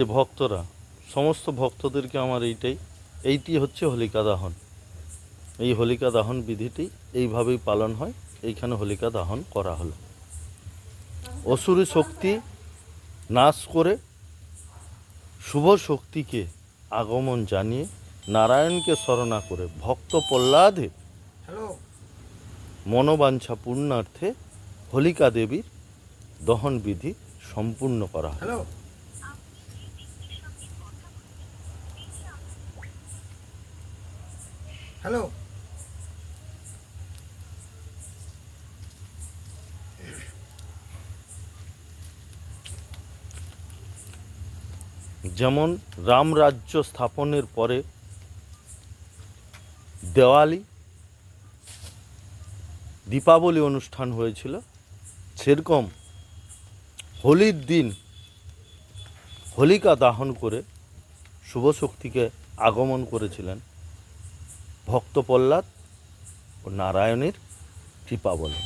যে ভক্তরা, সমস্ত ভক্তদেরকে আমার এইটি হচ্ছে হোলিকা দাহন। এই হোলিকা দাহন বিধিটি এইভাবেই পালন হয়। এইখানে হোলিকা দাহন করা হলো অসুরী শক্তি নাশ করে শুভ শক্তিকে আগমন জানিয়ে নারায়ণকে শরণা করে ভক্ত প্রহ্লাদে মনোবাঞ্ছা পূর্ণার্থে হোলিকা দেবীর দহন বিধি সম্পূর্ণ করা হয়। হ্যালো যেমন রামরাজ্য স্থাপনের পরে দেওয়ালি দীপাবলি অনুষ্ঠান হয়েছিল, সেরকম হোলির দিন হোলিকা দাহন করে শুভ শক্তিকে আগমন করেছিলেন ভক্ত প্রহ্লাদ ও নারায়ণের কৃপা বলে।